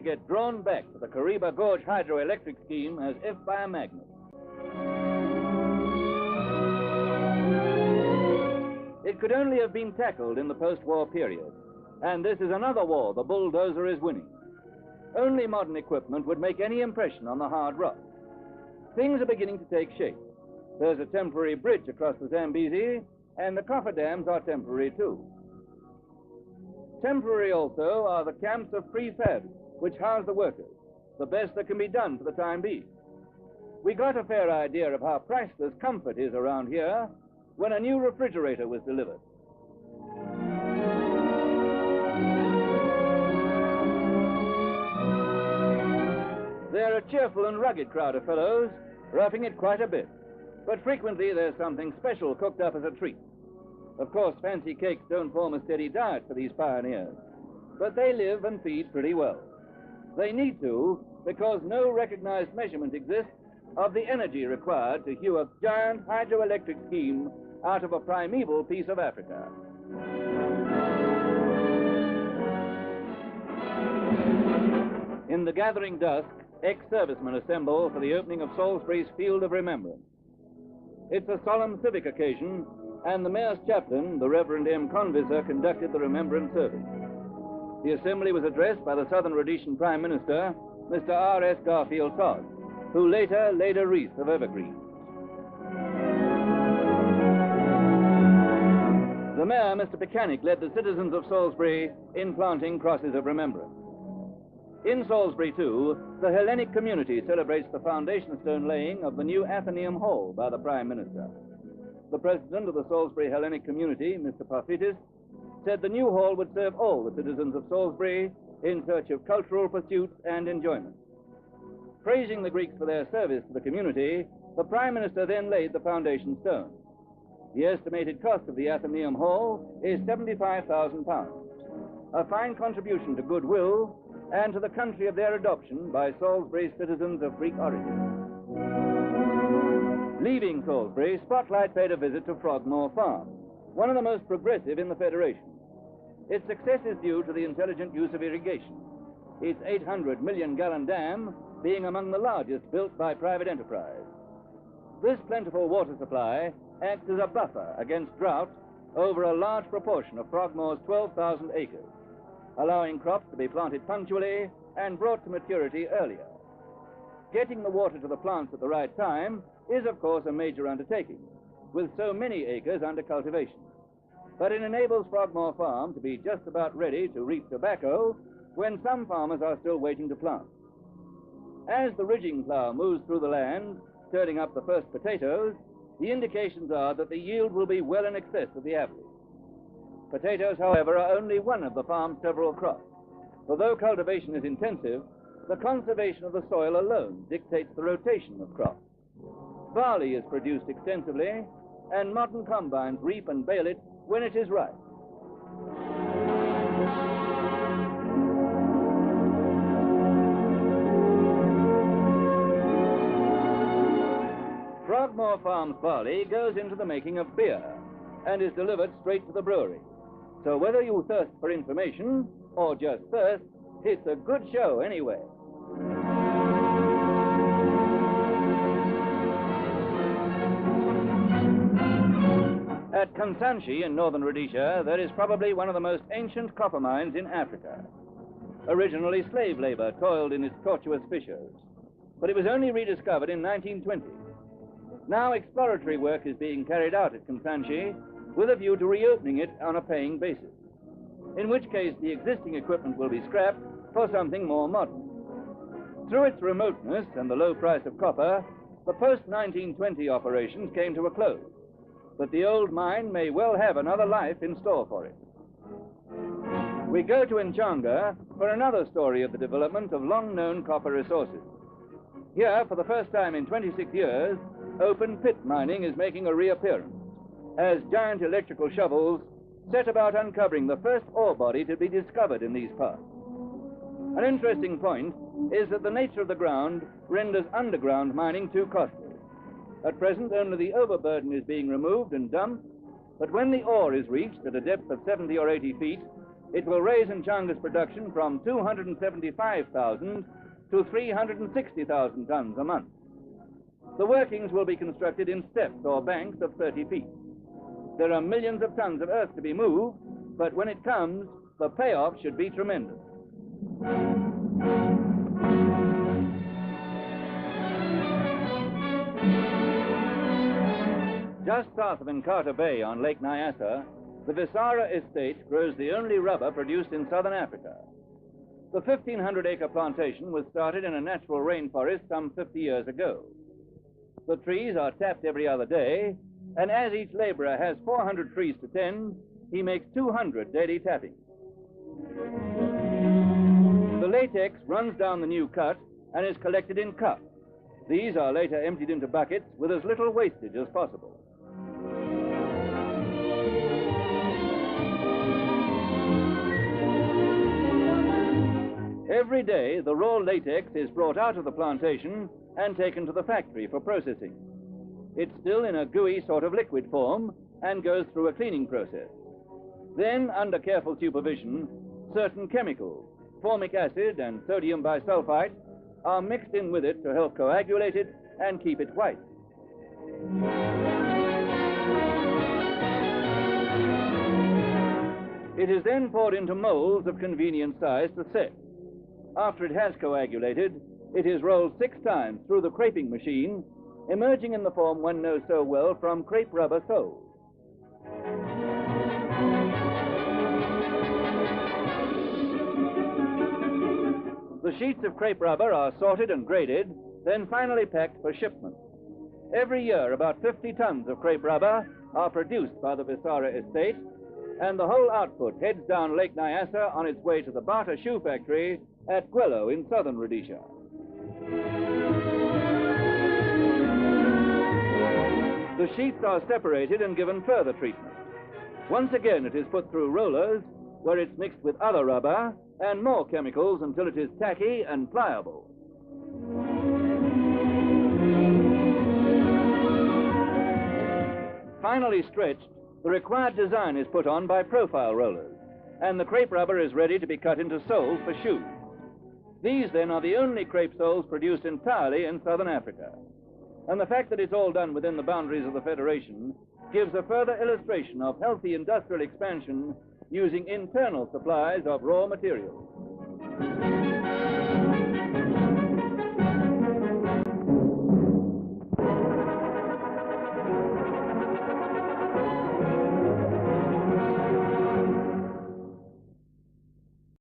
get drawn back to the Kariba Gorge hydroelectric scheme as if by a magnet. It could only have been tackled in the post-war period, and this is another war the bulldozer is winning. Only modern equipment would make any impression on the hard rock. Things are beginning to take shape. There's a temporary bridge across the Zambezi, and the cofferdams are temporary too. Temporary also are the camps of prefab, which house the workers, the best that can be done for the time being. We got a fair idea of how priceless comfort is around here when a new refrigerator was delivered. They're a cheerful and rugged crowd of fellows, roughing it quite a bit, but frequently there's something special cooked up as a treat. Of course, fancy cakes don't form a steady diet for these pioneers, but they live and feed pretty well. They need to, because no recognized measurement exists of the energy required to hew a giant hydroelectric scheme out of a primeval piece of Africa. In the gathering dusk, ex-servicemen assemble for the opening of Salisbury's Field of Remembrance. It's a solemn civic occasion, and the mayor's chaplain, the Reverend M. Convisor, conducted the remembrance service. The assembly was addressed by the Southern Rhodesian Prime Minister, Mr. R.S. Garfield Todd, who later laid a wreath of evergreens. The mayor, Mr. Pecanic, led the citizens of Salisbury in planting crosses of remembrance. In Salisbury, too, the Hellenic community celebrates the foundation stone laying of the new Athenaeum Hall by the Prime Minister. The president of the Salisbury Hellenic community, Mr. Parfitis, said the new hall would serve all the citizens of Salisbury in search of cultural pursuits and enjoyment. Praising the Greeks for their service to the community, the Prime Minister then laid the foundation stone. The estimated cost of the Athenaeum Hall is £75,000, a fine contribution to goodwill and to the country of their adoption by Salisbury's citizens of Greek origin. Leaving Salisbury, Spotlight paid a visit to Frogmore Farm, one of the most progressive in the Federation. Its success is due to the intelligent use of irrigation, its 800 million-gallon dam being among the largest built by private enterprise. This plentiful water supply acts as a buffer against drought over a large proportion of Frogmore's 12,000 acres, allowing crops to be planted punctually and brought to maturity earlier. Getting the water to the plants at the right time is, of course, a major undertaking, with so many acres under cultivation. But it enables Frogmore Farm to be just about ready to reap tobacco when some farmers are still waiting to plant. As the ridging plow moves through the land, turning up the first potatoes, the indications are that the yield will be well in excess of the average. Potatoes, however, are only one of the farm's several crops. For though cultivation is intensive, the conservation of the soil alone dictates the rotation of crops. Barley is produced extensively, and modern combines reap and bale it when it is ripe. Frogmore Farm's barley goes into the making of beer and is delivered straight to the brewery. So whether you thirst for information or just thirst, it's a good show anyway. At Kansanshi in northern Rhodesia, there is probably one of the most ancient copper mines in Africa. Originally, slave labor toiled in its tortuous fissures, but it was only rediscovered in 1920. Now exploratory work is being carried out at Kansanshi with a view to reopening it on a paying basis, in which case the existing equipment will be scrapped for something more modern. Through its remoteness and the low price of copper, the post-1920 operations came to a close, but the old mine may well have another life in store for it. We go to Nchanga for another story of the development of long-known copper resources. Here, for the first time in 26 years, open pit mining is making a reappearance, as giant electrical shovels set about uncovering the first ore body to be discovered in these parts. An interesting point is that the nature of the ground renders underground mining too costly. At present, only the overburden is being removed and dumped, but when the ore is reached at a depth of 70 or 80 feet, It will raise Nchanga's production from 275,000 to 360,000 tons a month. The workings will be constructed in steps or banks of 30 feet. There are millions of tons of earth to be moved, but when it comes, the payoff should be tremendous. Just south of Nkhata Bay on Lake Nyassa, the Visara estate grows the only rubber produced in southern Africa. The 1,500-acre plantation was started in a natural rainforest some 50 years ago. The trees are tapped every other day, and as each laborer has 400 trees to tend, he makes 200 daily tappings. The latex runs down the new cut and is collected in cups. These are later emptied into buckets with as little wastage as possible. Every day, the raw latex is brought out of the plantation and taken to the factory for processing. It's still in a gooey sort of liquid form and goes through a cleaning process. Then, under careful supervision, certain chemicals, formic acid and sodium bisulfite, are mixed in with it to help coagulate it and keep it white. It is then poured into molds of convenient size to set. After it has coagulated, it is rolled 6 times through the creping machine, emerging in the form one knows so well from crepe rubber soles. The sheets of crepe rubber are sorted and graded, then finally packed for shipment. Every year, about 50 tons of crepe rubber are produced by the Visara estate, and the whole output heads down Lake Nyassa on its way to the Bata shoe factory at Gwello in southern Rhodesia. The sheets are separated and given further treatment. Once again, it is put through rollers, where it's mixed with other rubber and more chemicals until it is tacky and pliable. Finally stretched, the required design is put on by profile rollers, and the crepe rubber is ready to be cut into soles for shoes. These, then, are the only crepe soles produced entirely in southern Africa. And the fact that it's all done within the boundaries of the Federation gives a further illustration of healthy industrial expansion using internal supplies of raw materials.